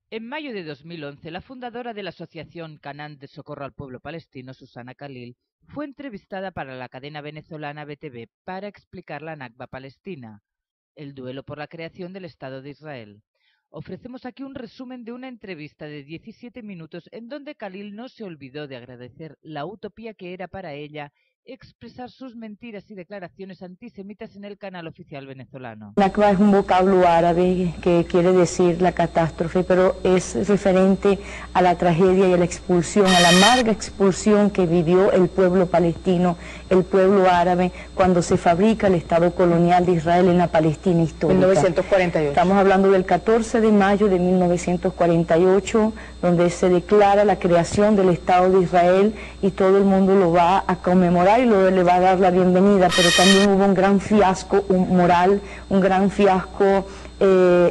En mayo de 2011, la fundadora de la asociación Canaan de Socorro al Pueblo Palestino, Susana Khalil, fue entrevistada para la cadena venezolana BTV para explicar la Nakba palestina, el duelo por la creación del Estado de Israel. Ofrecemos aquí un resumen de una entrevista de 17 minutos en donde Khalil no se olvidó de agradecer la utopía que era para ella expresar sus mentiras y declaraciones antisemitas en el canal oficial venezolano. Nakba es un vocablo árabe que quiere decir la catástrofe, pero es referente a la tragedia y a la expulsión, a la amarga expulsión que vivió el pueblo palestino, el pueblo árabe, cuando se fabrica el Estado colonial de Israel en la Palestina histórica. 1948. Estamos hablando del 14 de mayo de 1948, donde se declara la creación del Estado de Israel y todo el mundo lo va a conmemorar y le va a dar la bienvenida, pero también hubo un gran fiasco moral, un gran fiasco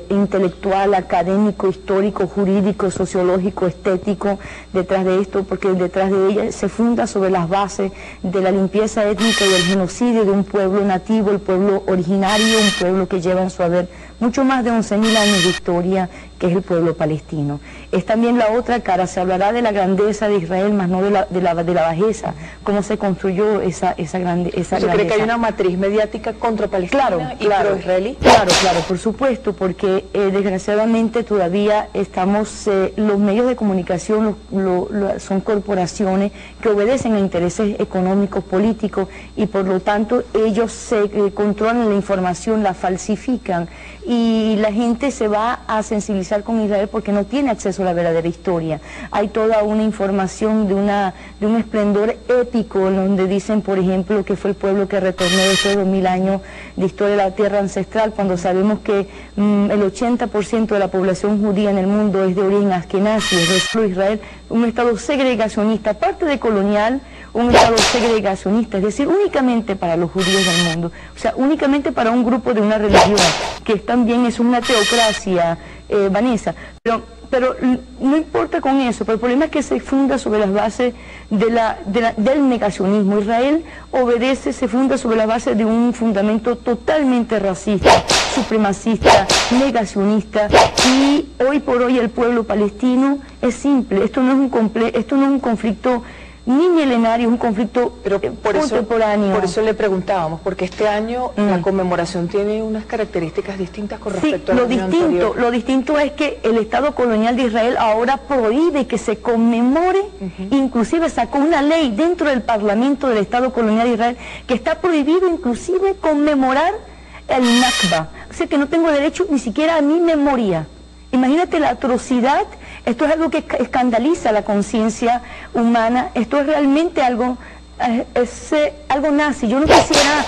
intelectual, académico, histórico, jurídico, sociológico, estético detrás de esto, porque detrás de ella se funda sobre las bases de la limpieza étnica y del genocidio de un pueblo nativo, el pueblo originario, un pueblo que lleva en su haber mucho más de 11.000 años de historia, que es el pueblo palestino. Es también la otra cara, se hablará de la grandeza de Israel, más no de la bajeza, cómo se construyó esa grandeza. ¿Usted cree que hay una matriz mediática contra Palestina y pro-israelí? Claro, por supuesto, porque desgraciadamente todavía estamos, los medios de comunicación son corporaciones que obedecen a intereses económicos, políticos, y por lo tanto ellos se controlan la información, la falsifican, y la gente se va a sensibilizar con Israel porque no tiene acceso a la verdadera historia. Hay toda una información de un esplendor épico, donde dicen, por ejemplo, que fue el pueblo que retornó después de 2000 años de historia de la tierra ancestral, cuando sabemos que el 80% de la población judía en el mundo es de origen askenazi, es de Israel, un estado segregacionista, aparte de colonial, un estado segregacionista, es decir, únicamente para los judíos del mundo, o sea, únicamente para un grupo de una religión, que también es una teocracia, Vanessa, pero no importa con eso, pero el problema es que se funda sobre las bases del negacionismo. Israel se funda sobre las bases de un fundamento totalmente racista, supremacista, negacionista, y hoy por hoy el pueblo palestino es simple, esto no es un conflicto ni milenario, es un conflicto contemporáneo. Por eso le preguntábamos, porque este año la conmemoración tiene unas características distintas con respecto al año anterior. Lo distinto es que el Estado colonial de Israel ahora prohíbe que se conmemore, inclusive sacó una ley dentro del Parlamento del Estado colonial de Israel que está prohibido inclusive conmemorar el Nakba, o sea que no tengo derecho ni siquiera a mi memoria. Imagínate la atrocidad. Esto es algo que escandaliza la conciencia humana, esto es realmente algo nazi. Yo no quisiera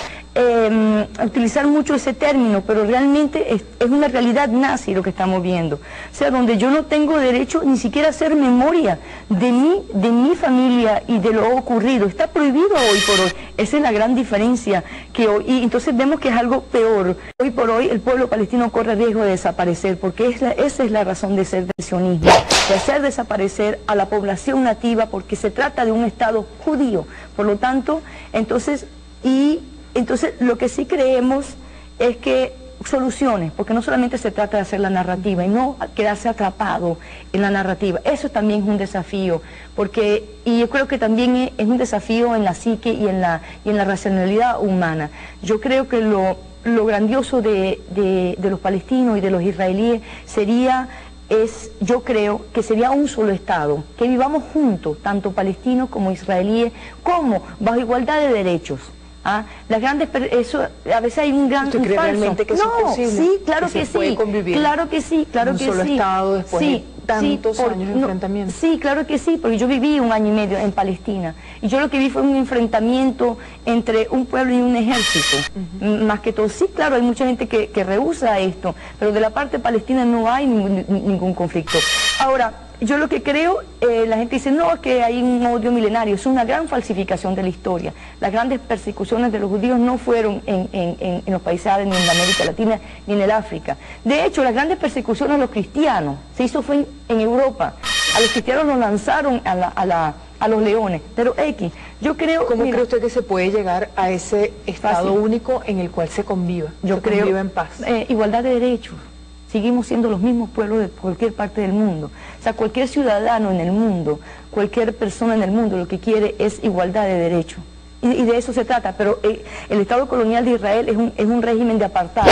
utilizar mucho ese término, pero realmente es una realidad nazi lo que estamos viendo. O sea, donde yo no tengo derecho ni siquiera a hacer memoria de mi familia y de lo ocurrido. Está prohibido hoy por hoy. Esa es la gran diferencia que hoy, y entonces vemos que es algo peor. Hoy por hoy el pueblo palestino corre riesgo de desaparecer, porque esa es la razón de ser del sionismo, de hacer desaparecer a la población nativa, porque se trata de un Estado judío. Por lo tanto, entonces lo que sí creemos es que soluciones, porque no solamente se trata de hacer la narrativa y no quedarse atrapado en la narrativa, eso también es un desafío, y yo creo que también es un desafío en la psique y en la racionalidad humana. Yo creo que lo grandioso de los palestinos y de los israelíes yo creo que sería un solo Estado, que vivamos juntos, tanto palestinos como israelíes, como bajo igualdad de derechos. Eso, a veces hay un gran ¿Usted cree realmente que eso es posible? Sí, claro que sí, claro que sí, un solo Estado después de tantos años de enfrentamiento. Sí, claro que sí, porque yo viví 1 año y medio en Palestina, y yo lo que vi fue un enfrentamiento entre un pueblo y un ejército, más que todo. Sí, claro, hay mucha gente que rehúsa esto, pero de la parte palestina no hay ningún conflicto. Ahora, yo lo que creo, la gente dice, no, que hay un odio milenario, es una gran falsificación de la historia. Las grandes persecuciones de los judíos no fueron en los países árabes, ni en la América Latina, ni en el África. De hecho, las grandes persecuciones a los cristianos, fue en Europa. A los cristianos los lanzaron a los leones, pero yo creo... ¿Cómo cree usted que se puede llegar a ese Estado único en el cual se conviva, en paz? Igualdad de derechos. seguimos siendo los mismos pueblos de cualquier parte del mundo. O sea, cualquier ciudadano en el mundo, cualquier persona en el mundo lo que quiere es igualdad de derechos. Y de eso se trata, pero el Estado colonial de Israel es un régimen de apartheid.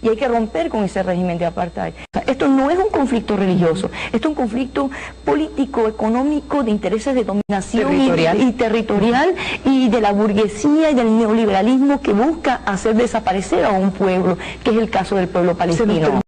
Y hay que romper con ese régimen de apartheid. Esto no es un conflicto religioso, esto es un conflicto político, económico, de intereses de dominación y territorial, y de la burguesía y del neoliberalismo que busca hacer desaparecer a un pueblo, que es el caso del pueblo palestino.